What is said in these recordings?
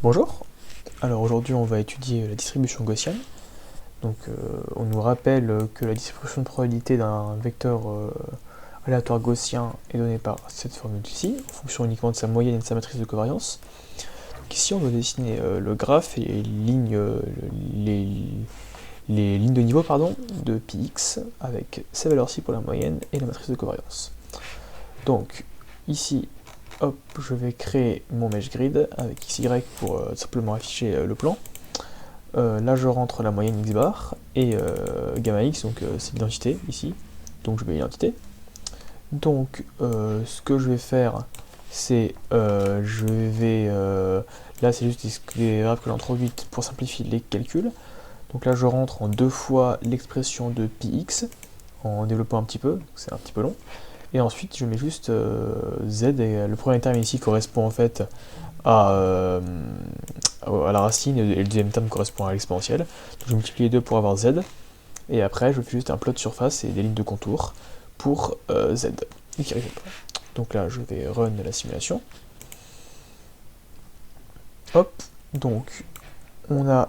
Bonjour, alors aujourd'hui on va étudier la distribution gaussienne. Donc on nous rappelle que la distribution de probabilité d'un vecteur aléatoire gaussien est donnée par cette formule ici, en fonction uniquement de sa moyenne et de sa matrice de covariance. Donc ici on doit dessiner le graphe et les lignes de niveau de πx avec ces valeurs-ci pour la moyenne et la matrice de covariance. Donc ici, hop, je vais créer mon mesh grid avec xy pour simplement afficher le plan. Là je rentre la moyenne x bar et gamma x, donc c'est l'identité ici, donc je mets l'identité. Donc ce que je vais faire, c'est là c'est juste des graphes que j'introduite pour simplifier les calculs. Donc là je rentre en deux fois l'expression de πx en développant un petit peu, c'est un petit peu long. Et ensuite je mets juste z, et le premier terme ici correspond en fait à la racine, et le deuxième terme correspond à l'exponentielle. Donc je multiplie les deux pour avoir z, et après je fais juste un plot de surface et des lignes de contour pour z. Donc là je vais run la simulation. Hop, donc on va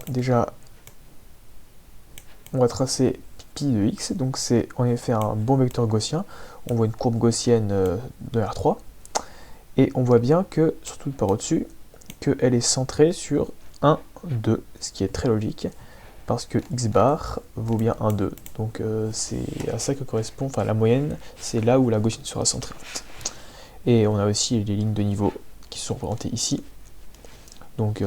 tracer pi de x, donc c'est en effet un bon vecteur gaussien. On voit une courbe gaussienne de R3, et on voit bien que, surtout par au-dessus, qu'elle est centrée sur 1, 2, ce qui est très logique, parce que x bar vaut bien 1, 2. Donc c'est à ça que correspond, enfin la moyenne, c'est là où la gaussienne sera centrée. Et on a aussi les lignes de niveau qui sont représentées ici. Donc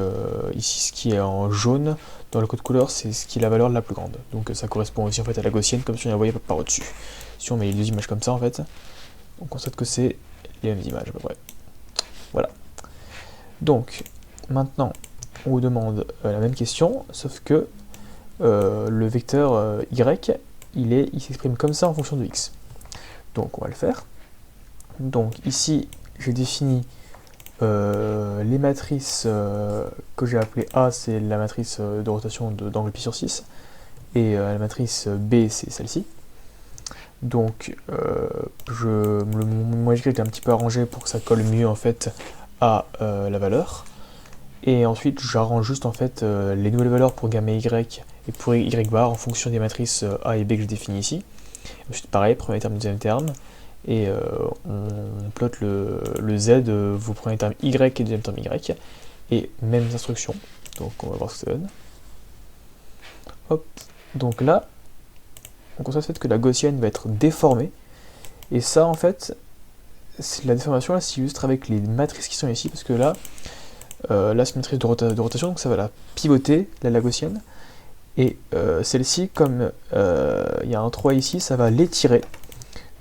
ici, ce qui est en jaune dans le code couleur, c'est ce qui est la valeur la plus grande. Donc ça correspond aussi en fait à la gaussienne, comme si on la voyait par au-dessus. Si on met les deux images comme ça, en fait, on constate que c'est les mêmes images à peu près. Voilà. Donc maintenant, on vous demande la même question, sauf que le vecteur y, il s'exprime comme ça en fonction de x. Donc on va le faire. Donc ici, j'ai défini les matrices que j'ai appelées A, c'est la matrice de rotation d'angle pi sur 6, et la matrice B, c'est celle-ci. Donc mon grid est un petit peu arrangé pour que ça colle mieux en fait à la valeur. Et ensuite j'arrange juste en fait les nouvelles valeurs pour gamma y et pour y bar en fonction des matrices A et B que je définis ici. Ensuite pareil, premier terme, deuxième terme. Et on plotte le z, vous prenez le terme y et le deuxième terme y, et mêmes instructions. Donc on va voir ce que ça donne. Hop, donc là, on constate que la gaussienne va être déformée, et ça en fait, la déformation là s'illustre avec les matrices qui sont ici, parce que là, c'est une matrice de rotation, donc ça va la pivoter, la gaussienne, et celle-ci, comme il y a un 3 ici, ça va l'étirer.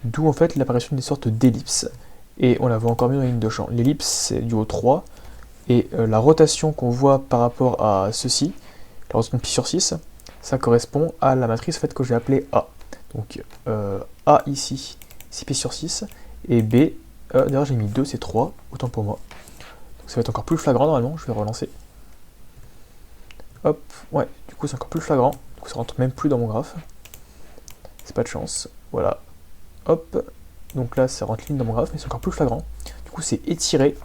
D'où en fait l'apparition d'une sorte d'ellipse, et on la voit encore mieux dans la ligne de champ. L'ellipse c'est dû au 3, et la rotation qu'on voit par rapport à ceci, la rotation de pi sur 6, ça correspond à la matrice en fait, que j'ai appelée A. Donc A ici, c'est pi sur 6, et B, d'ailleurs j'ai mis 2, c'est 3, autant pour moi. Donc ça va être encore plus flagrant normalement, je vais relancer. Hop, ouais, du coup c'est encore plus flagrant, du coup ça rentre même plus dans mon graphe. C'est pas de chance, voilà. Hop, donc là ça rentre ligne dans mon graphe, mais c'est encore plus flagrant. Du coup c'est étiré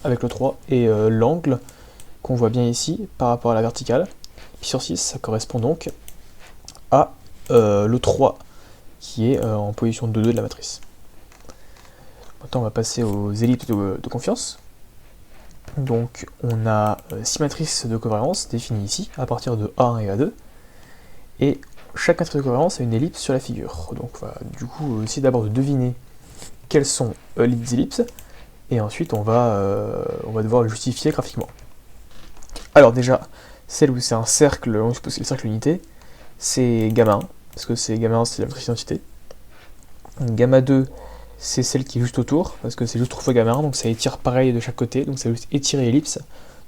avec le 3, et l'angle qu'on voit bien ici par rapport à la verticale, pi sur 6, ça correspond donc à le 3 qui est en position 2,2 de la matrice. Maintenant on va passer aux ellipses de confiance. Donc on a 6 matrices de covariance définies ici à partir de A1 et A2, et chaque matrice de covariance a une ellipse sur la figure. Donc on va du coup essayer d'abord de deviner quelles sont les ellipses, et ensuite on va devoir le justifier graphiquement. Alors déjà, celle où c'est un cercle, on suppose que c'est le cercle unité, c'est gamma 1, parce que c'est gamma 1 c'est la matrice d'identité. Gamma 2 c'est celle qui est juste autour, parce que c'est juste 3 fois gamma 1, donc ça étire pareil de chaque côté, donc ça va juste étirer l'ellipse,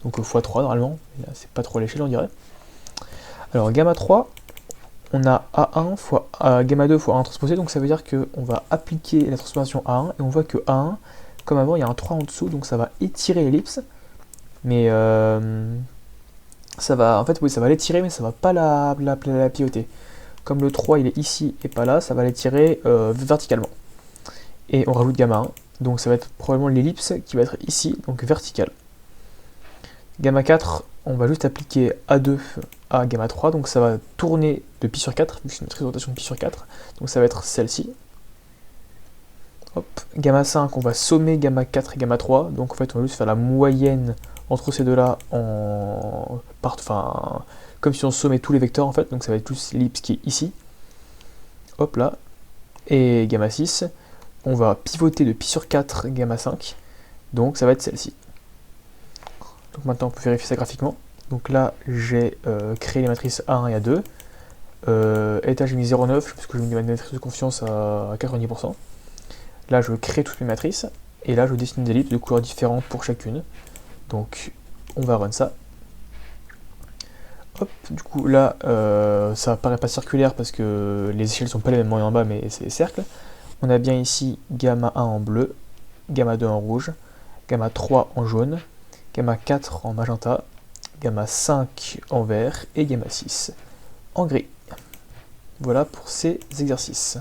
donc x3 normalement, là c'est pas trop à l'échelle on dirait. Alors gamma 3, on a A1 fois gamma 2 fois A1 transposé, donc ça veut dire qu'on va appliquer la transformation A1, et on voit que A1, comme avant, il y a un 3 en dessous, donc ça va étirer l'ellipse, mais ça va, en fait, oui, ça va l'étirer, mais ça va pas la pivoter. Comme le 3 il est ici et pas là, ça va l'étirer verticalement. Et on rajoute gamma 1, donc ça va être probablement l'ellipse qui va être ici, donc verticale. Gamma 4, on va juste appliquer A2 à gamma 3, donc ça va tourner de pi sur 4, vu que c'est une matrice de rotation de pi sur 4, donc ça va être celle-ci. Hop. Gamma 5, on va sommer gamma 4 et gamma 3, donc en fait on va juste faire la moyenne entre ces deux-là comme si on sommait tous les vecteurs en fait, donc ça va être juste l'ellipse qui est ici. Hop là. Et gamma 6, on va pivoter de pi sur 4 gamma 5, donc ça va être celle-ci. Donc maintenant on peut vérifier ça graphiquement. Donc là j'ai créé les matrices A1 et A2. État j'ai mis 0,9 parce que j'ai mis ma matrice de confiance à 90%. Là je crée toutes mes matrices et là je dessine des ellipses de couleurs différentes pour chacune. Donc on va run ça. Hop, du coup là ça paraît pas circulaire parce que les échelles sont pas les mêmes en haut et en bas, mais c'est des cercles. On a bien ici gamma 1 en bleu, gamma 2 en rouge, gamma 3 en jaune, gamma 4 en magenta, gamma 5 en vert et gamma 6 en gris. Voilà pour ces exercices.